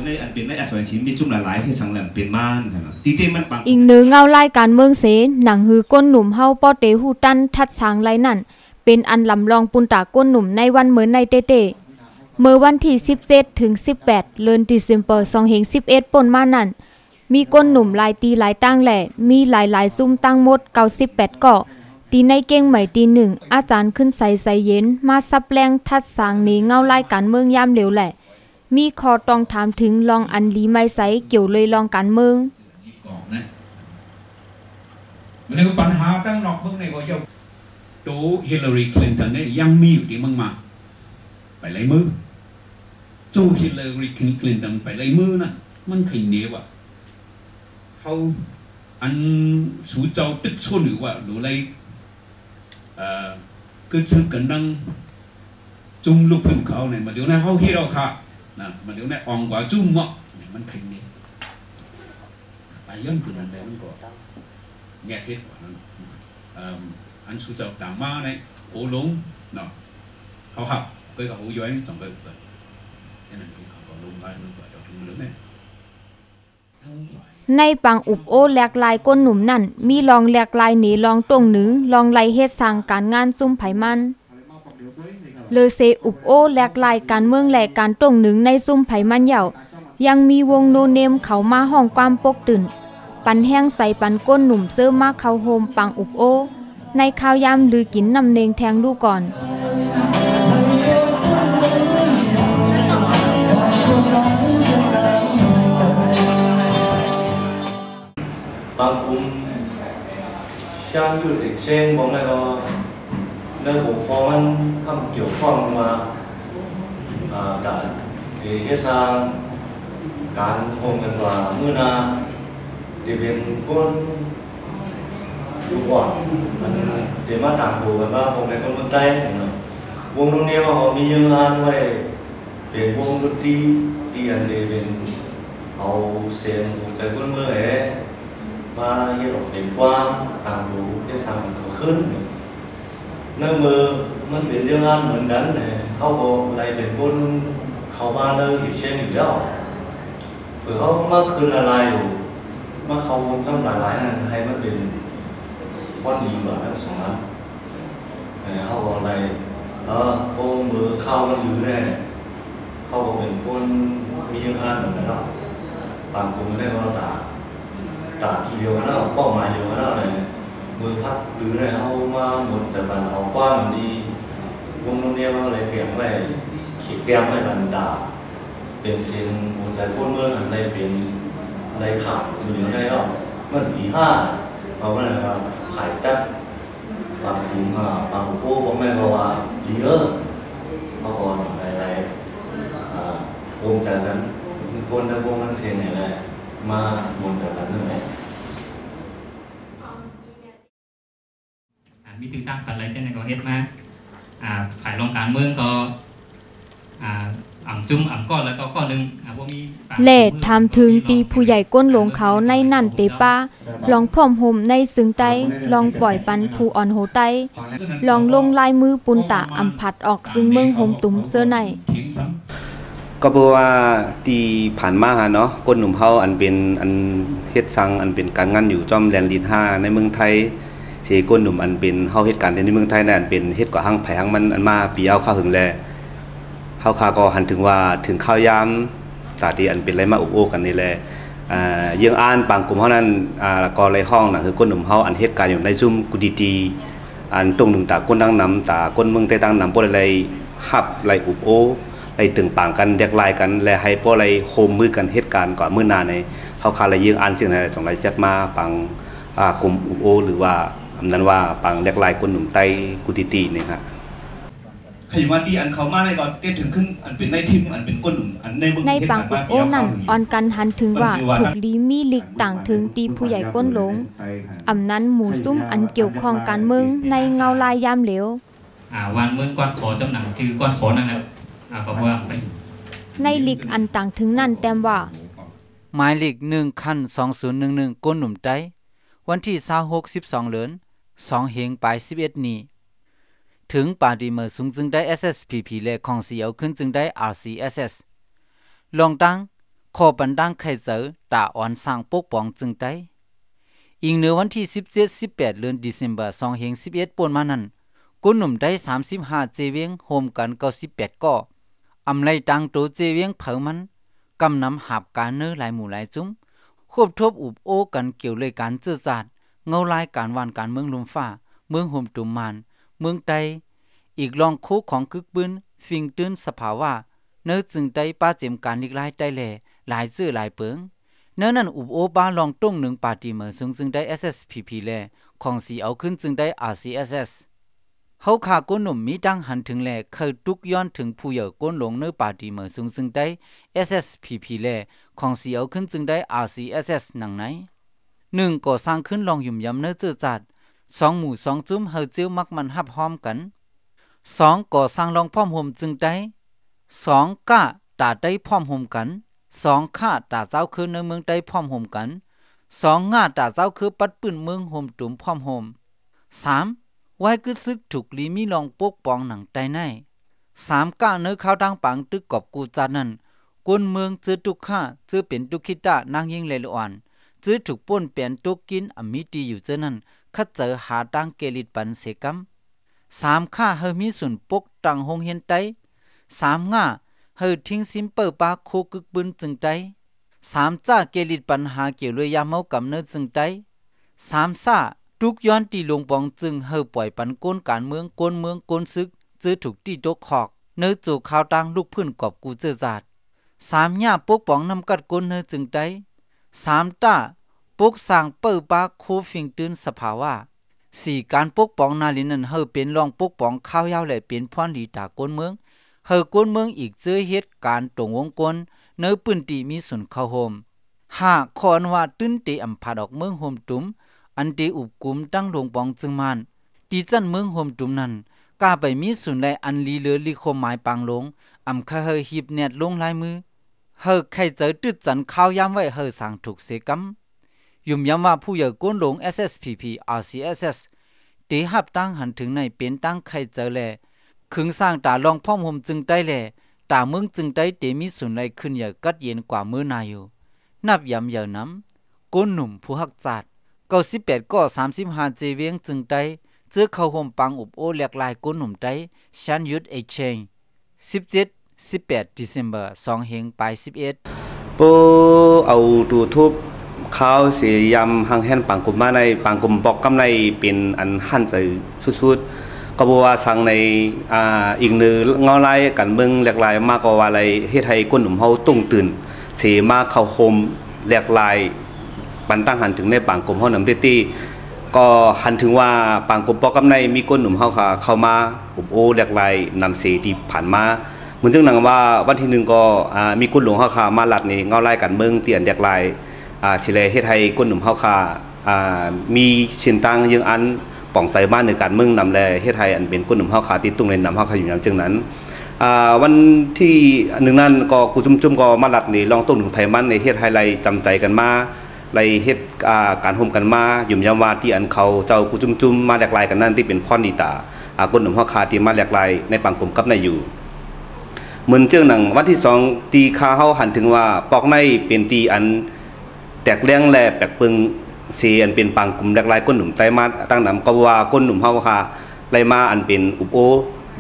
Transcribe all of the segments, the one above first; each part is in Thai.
ในอันเป็นในอสวยสินมีจุ่มหลายๆที่สังแหลมเป็นม่านครับตีเต็มมันปังอิงเนื้อเงาลายการเมืองเสหนังฮือก้นหนุ่มเฮาป้อเตหูตันทัดสางไรนั่นเป็นอันลำลองปุนตาก้นหนุ่มในวันเหมือนในเตเมื่อวันที่17ถึง18เดือนธันวาคม2011ป่นมานั่นมีก้นหนุ่มหลายตีหลายตั้งแหล่มีหลายๆซุ่มตั้งหมด98เกาะตีในเก่งใหม่ตีหนึ่งอาจารย์ขึ้นใส่เย็นมาซับแรงทัดสางนี้เงาลายการเมืองยามเหลวแหละมีคอต้องถามถึงลองอันลีไม่ใสเกี่ยวเลยลองการเมืองมันเป็นปัญหาตั้งนอกเมืองในก็ยังดูฮิลลารีคลินตันเนี่ยยังมีอยู่ที่เมืองมาไปไล่มือจูฮิลลารีคลินตันไปไล่มือนะมันขยเหนียวอ่ะเขาอันสูเจ้าตึกส่วนหรือว่าดูไล่ก็ซื้อกันนั่งจุ่มลูกพึ่งเขาเนี่ยมาเดี๋ยวนี้เขาฮิโร่ค่ะนะมาเดี๋ยวนี้อ่องกว่าจุ่มอ่ะเนี่ยมันขยเหนียวไปย้อนคืนนั้นเลยมันก็แง่เท็จกว่านั้นอันสูเจ้าด่างมาเนี่ยโอ้ลงเนาะเขาหักก็เขาย้อยจังเลยนั่นคือเขาลงไปมือกว่าจะถึงเรื่องนี้ในปังอุบโอแหลกลายก้นหนุ่มนั่นมีลองแหลกลายหนีลองตรงหนึ่งลองไล่เฮ็ดสร้างการงานซุ่มไผมันเลอเซอุบโอแหลกลายการเมืองแหลกการตรงหนึ่งในซุ่มไผมันเหย่ายังมีวงโนเนมเขามาห้องความปกตื่นปันแห้งใส่ปันก้นหนุ่มเสื้อมาเข้าโฮมปังอุบโอในข้าวยามลือกินนำเนงแทงดูก่อนบางกลุ่มช่างยุดเอกเชงบอกเลยว่าเรื่องหัวข้อมันทำเกี่ยวข้องมาการเกี่ยวกับการคงกันว่าเมื่อนาเดี๋ยวเป็นก้นดูก่อนมันเดี๋ยวมาต่างดูกันว่าคงในคนเมืองใต้เนาะวงดนตรีมาเขามียังงานไว้เป็นวงดนตรีที่อันเดียเป็นเอาเสียงหัวใจคนเมืองมาเยี่ยมเป็นกว้างต่างดูเยี่ยมสั่งเขาขึ้นเนื่องมือมันเป็นเรื่องงานเหมือนกันเนี่ยเขาก็อะไรเป็นคนเขามาเลยอยู่เช่นอยู่แล้วเผื่อเขามาคืนอะไรอยู่มาเขาทำหลายๆนั่นให้มันเป็นวันดีกว่าทั้งสองนั้นเขาบอกอะไรโอ้มือเข้ามันหรือแน่เขาบอกเป็นคนมียังงานเหมือนกันเนาะบางคนไม่ได้ว่าด่าทีเดียวกันเนาะเป้าหมายเดียวกันเนาะเลยมือพัดหรือเนี่ยเอามาหมดจากมันเอากว้างมันดีวงนู้นเนี่ยมันเลยเปลี่ยนไปขีดเปลี่ยนให้มันด่าเป็นเสียงหัวใจก้นเมืองอะไรเป็นอะไรขาดอยู่ในได้เนาะมันปี5เราก็เลยว่าขายจัดบางกลุ่มบางพวกบอกแม่บอกว่าดีเขาก่อนอะไรโคมจากนั้นคนในวงนั้นเสียงอะไรมาโคมจากนั้นนั่นแหละมีตึงตั้งปัจจัยเช่นในกองเฮ็ดมาขายรองการเมืองก็อ่ำจุ่มอ่ำก้อนแล้วก็ก้อนหนึ่งพวกมีเล่ทำถึงตีผู้ใหญ่ก้นหลงเขาในนั่นเตป้าลองพ่อมห่มในซึ้งไตลองปล่อยปันผู้อ่อนโหไตลองลงลายมือปุนตะอ่ำผัดออกซึ่งเมืองห่มตุ่มเสื้อในก็เพราะว่าตีผ่านมาเนาะก้นหนุ่มเฮาอันเป็นอันเฮ็ดซังอันเป็นการงานอยู่จอมแดนลิน5ในเมืองไทยเสก้นหนุ่มอันเป็นเฮาเฮ็ดการในเมืองไทยนั่นเป็นเฮ็ดกว่าหังไผหังมันอันมาปีเอาข้าวหึงแลเฮาคาก็หันถึงว่าถึงข้าวยามตาที่อันเป็นไรมาอุบโอกันนี่แหละยังอ่านบางกลุ่มเฮานั้นก็เลยห้องน่ะคือก้นหนุ่มเฮาอันเฮ็ดการอยู่ในซุ่มกุดีตีอันตรงหนึ่งตาก้นดังนำตาก้นเมืองใต้ดังนำบ่ได้ฮับไลอุบโอไลตึงปางกันแยกลายกันและให้บ่ไลโฮมมือกันเฮ็ดการก่อนมื้อหน้าในเฮาคาเลยยังอ่านจึงได้ต้องไลจัดมาปังกลุ่มอุบโอหรือว่าอำนั้นว่าปังแยกลายก้นหนุ่มใต้กุดีตีนี่ครับขยว่าตีอันเขามาในก่อนเตี้ยถึงขึ้นอันเป็นในทิมอันเป็นก้นหนุ่มอันในเมืองในปังอุบโอนั่นออนกันหันถึงว่าถูกลีมีลิกต่างถึงตีผู้ใหญ่ก้นหลงอำนั้นหมู่ซุ่มอันเกี่ยวข้องการเมืองในเงาลายยามเหลววันเมืองก้อนขอจำหนังคือก้อนขอนั่นแหละก็ว่าไปในลิกอันต่างถึงนั่นแต้มว่าหมายเลข1คัน2011ก้นหนุ่มใต้วันที่26 12เดือน2เหงปลาย11นี้ถึงปาดีเมอร์สูงจึงได้ SSPP และของเสียวขึ้นจึงได้ RCSS ลองตั้ง ขอบันดังไข่เจอตาอ่อนสร้างปกป้องจึงได้อีกเนื้อวันที่17-18 เดือนธันวาคม2011ป่นมานั้นกุนหนุ่มได้35เจเวียงโฮมกัน98ก่ออำไลตังโตเจเวียงเผามันกำนำหับการเนื้อหลายหมู่หลายจุ้มควบทบอุบโอกันเกี่ยวเลยการเจื้อจาดเงาลายการวานการเมืองลุมฟ้าเมืองโฮมตุมมานเมืองไตอีกลองโคของกึกปืนฟิงตื้นสภาวะเนื้อจึงได้ป้าเจมการลีกลายได้แลหลายซื่อหลายเปิงเนื้อนั้นอุบโอบ้าลองต้งหนึ่งปาติเมอซึ่งจึงได้ SSPP แลของสีเอาขึ้นจึงได้ RCSS เฮาขาก้นหนุ่มมีดังหันถึงแลเคยตุกย้อนถึงผู้เหยื่อก้นหลงเนื้อปาติเมอซึ่งได้ SSPP แลของสีเอาขึ้นจึงได้ RCSS หนังไหน1ก่อสร้างขึ้นลองยุ่มยำเนื้อเจื้อจัด2หมู่2จุ้มเฮาเจียวมักมันหับหอมกัน2ก่อสร้างลองพร้อมห่มจึงได้2ก้าตาได้พร้อมห่มกัน2ข้าตาเจ้าคือในเมืองได้พร้อมห่มกัน2ง่าตาเจ้าคือปัดปืนเมืองห่มตุ่มพร้อมห่ม3ไว้กึดซึกถูกลีมีลองปกป้องหนังใต้ใน3ก้าเนื้อข้าวดังปังตึกกอบกูจานั้นกวนเมืองจื้อทุกข้าจื้อเป็นทุกขิตานางยิงเลลอ่อนจื้อถูกป่นเปลี่ยนตุกกินอมิตีอยู่เจนั้นคัดเจอหาดังเกลิดปันเสกัม3ข้าเฮมีส่วนปกตังหงเฮียนไต3ง่าเฮอทิ้งซิมเปอร์ปาโคกึกบึนจึงได้3จ้าเกลิดปัญหาเกี่ยวเลยยาเมากำเนิดจึงได้3ซ่าทุกย้อนตีลงปองจึงเฮอปล่อยปันก้นการเมืองก้นซึกจื้อถูกตีตกขอกเนื้อจูข่าวตังลูกพื้นกอบกูเจอจาด3ย่าปกป้องนำกัดก้นเนื้อจึงได้3ต้าปกสร้างเปอร์ปาโคฟิงตื้นสภาวะ4การปกป้องนาลินนั้นเฮอเป็นรองปกป้องข้าวยาวและเป็นพรดีตาก้นเมืองเฮอก้นเมืองอีกเจอเหตุการณ์ตรงวงกลเนื้อปืนตีมีส่วนเข้าโฮมหากขอนว่าตื้นเตอำผาดอกเมืองโฮมตุมอันเตอุบกุมตั้งลงปองจึงมานตีจันเมืองโฮมตุมนั้นกล้าไปมีส่วนใดอันลีเลือลีคมหมายปางลงอำคาเฮอหีบเน็ตลงลายมือเฮอไข่เจอตึดจันข้าวยามไว้เฮอสั่งถูกเสกัมยุ่มย้ำว่าผู้เหยื่อก้นหลง SSPP RCSS เตหับตั้งหันถึงในเป็นตั้งไข่เจอแลขึงสร้างตาลองพ่อมห่มจึงได้แลตาเมืองจึงได้เตมีส่วนใดขึ้นเหยื่อกัดเย็นกว่ามือนาอยู่นับย้ำเหยื่อน้ำก้นหนุ่มผู้หักจัด98ก็35เจเวียงจึงได้เจอเข้าห่มปังอุบโอแหลกลายก้นหนุ่มได้ชันยุดเอเชง17-18 ธันวาคม2เฮงปลาย11โปเอาตูทุบข้าวเสียยำหังแห่นปังกุมมาในปังกุมปอกกำในเป็นอันหั่นใส่สุดๆก็บอกว่าสั่งในอีกหนึ่งเงาลายกันเมืองแหลกลายมากกว่าอะไรเฮ็ดให้ก้นหนุ่มเฮาตุ้งตื่นเสียมากเข้าโฮมแหลกลายปันตั้งหันถึงในปังกุมเฮานำตี้ก็หันถึงว่าปังกุมปอกกำในมีก้นหนุ่มเฮาค่ะเข้ามาอุบโอแหลกลายนำเสียที่ผ่านมาเหมือนจังหนังว่าวันที่1ก็มีก้นหลวงเฮาค่ะมาหลัดนี่เงาลายกันเมืองเตียนแหลกลายสิเลเฮ็ดให้ก้นหนุ่มเฮาค่ะมีชิ้นตังยังอันป่องใส่บ้านในการเมืองนำแลเฮ็ดให้อันเป็นก้นหนุ่มเฮาค่ะที่ตุ้งในนำเฮาค่ะอยู่อย่างจังนั้นวันที่1นั้นก็กูจุ่มก็มาหลัดนี่ลองต้นถึงไผมันในเฮ็ดให้ไรจำใจกันมาไรเฮ็ดการโฮมกันมายุ่มยามว่าที่อันเขาเจ้ากูจุ่มมาแหลกลายกันนั่นที่เป็นพรดีตาก้นหนุ่มเฮาค่ะที่มาแหลกลายในปังกลุ่มกับในอยู่เหมือนเจ้าหนังวันที่2ตีคาเฮาหันถึงว่าปอกในเป็นตีอันแตกเลี้ยงแลแปลกปึงเสียอันเป็นปังกลุ่มแหลกลายก้นหนุ่มไตมาตั้งนำก็ว่าก้นหนุ่มเฮาค่ะไล่มาอันเป็นอุปโอ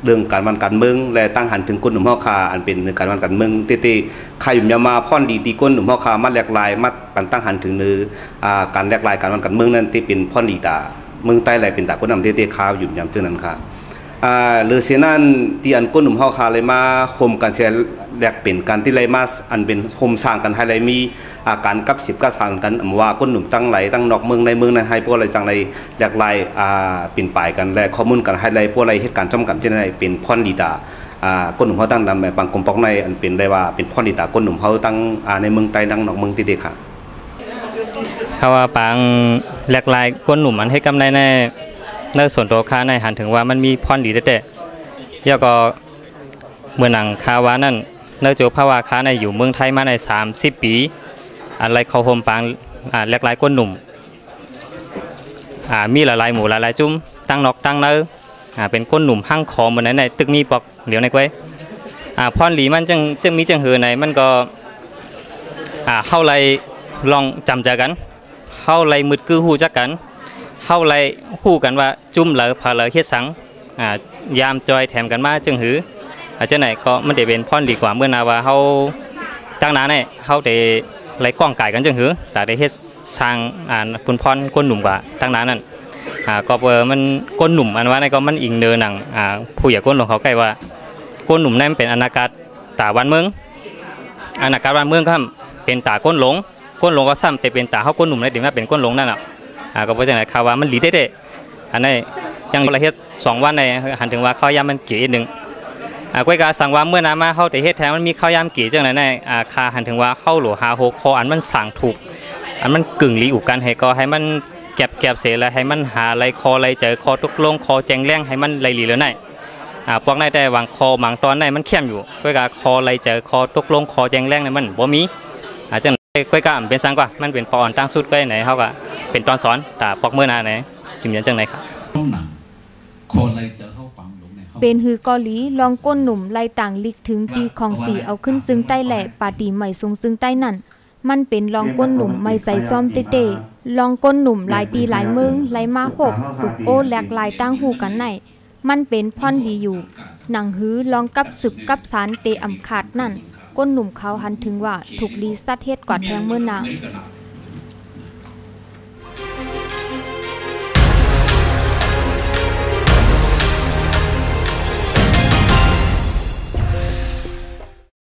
เรื่องการวันการเมืองและตั้งหันถึงก้นหนุ่มเฮาค่ะอันเป็นการวันการเมืองเตๆใครยุ่มยามาพ่อนดีตีก้นหนุ่มเฮาค่ะมาแหลกลายมาตั้งหันถึงการแหลกลายการวันการเมืองนั้นที่เป็นพ่อนดีตาเมืองใต้ไหลเป็นตาก้นนำเตๆข่าวยุ่มยามเท่านั้นค่ะหรือเสียนั่นที่อันก้นหนุ่มเฮาคาเลยมาโฮมกันเสียแหลกเป็นการที่ไรมาอันเป็นโฮมสร้างกันให้ไรมีการกับ10ก็สร้างกันว่าก้นหนุ่มตั้งไหลตั้งนอกเมืองในเมืองนั้นให้พวกอะไรจังไรแหลกลายเป็นป่ายกันและข้อมูลกันให้ไรพวกอะไรเหตุการณ์จำกันเช่นไรเป็นพรดีตาก้นหนุ่มเฮาตั้งนำแบบบางกลุ่มปอกในอันเป็นได้ว่าเป็นพรดีตาก้นหนุ่มเฮาตั้งในเมืองใต้ตั้งนอกเมืองที่เด็กค่ะเขาว่าปางแหลกลายก้นหนุ่มอันให้กำไรในส่วนตัวค้าในหันถึงว่ามันมีพรดีแต่เดี๋ยวก็เมื่อหนังคาวานั่นเนื้อโจภาวะค้าในอยู่เมืองไทยมาใน30 ปีอะไรเขาโฮมปังแหลกลายก้นหนุ่มมีหลายหมู่หลายจุ้มตั้งนอกตั้งเนื้อเป็นก้นหนุ่มหั่งคอเหมือนในตึกมีปอกเดี๋ยวในก้อยพรหลีมันจึงมีจังหือในมันก็ เฮาเลยลองจำใจกันเฮาเลยมึดคือฮู้จักกันเฮาเลยฮู้กันว่าจุ่มเหลอพาเหลอเฮ็ดสังยามจอยแถมกันมาจึงหือจังไหนก็มันได้เป็นพรดีกว่าเมื่อนาว่าเฮาตั้งนานเนี่ยเฮาได้ไล่ก้องไก่กันจึงหือแต่ได้เฮ็ดสร้างปุนพรก้นหนุ่มกว่าตั้งนานนั้นก็มันก้นหนุ่มอันว่านี่ก็มันอิงเนอหนังผู้ใหญ่ก้นหลวงเขาใกล้ว่าก้นหนุ่มนั่นเป็นอนาคตตาวันเมืองอนาคตวันเมืองครับเป็นตาก้นหลงก็ซ้ำแต่เป็นตาเฮาก้นหนุ่มได้ถึงว่าเป็นก้นหลงนั่นน่ะก็เพราะฉะนั้นข่าวว่ามันหลีได้อันนี้ยังละเฮ็ด2วันในหันถึงว่าข้าวยามมันเกี่ยนึงก้อยกาสั่งว่าเมื่อน้ำมาเฮาแต่เฮ็ดแท้มันมีข้าวยามเกี่ยจังได๋ในคาหันถึงว่าเข้าหลัวหา6คออันมันสั่งถูกอันมันกึ่งลีอุกันให้ก็ให้มันแก็บเสแล้วให้มันหาไหลคอไหลเจอคอตกลงคอแจงแรงให้มันไหลหลีแล้วไหนพวกในแต่วางคอหมางตอนในมันเข้มอยู่ก้อยกาคอไหลเจอคอตกลงคอแจงแรงในมันบ่มีจังก้อยกาเป็นสังกว่ามันเป็นปอนตั้งสุดก้อยไหนเฮาก็เป็นตอนสอนแต่ปอกเมื่อนาไหนถึงจังไหนครับคอไหลเจอเฮาปังลงในเฮาเป็นฮือเกาหลีลองก้นหนุ่มไล่ต่างลิกถึงตีของสีเอาขึ้นซึ่งใต้แหล่ปาตีใหม่สูงซึ่งใต้นั่นมันเป็นลองก้นหนุ่มไม่ใส่ซ้อมเต้ๆลองก้นหนุ่มหลายตีหลายมึงไหลมาหกถูกโอ้แหลกลายตั้งหูกันไหนมันเป็นพ่อนดีอยู่หนังหื้อลองกับสึกกับสารเตอำขาดนั่นก้นหนุ่มเขาหันถึงว่าถูกดีสัดเฮ็ดกว่าแทงเมื่อนาง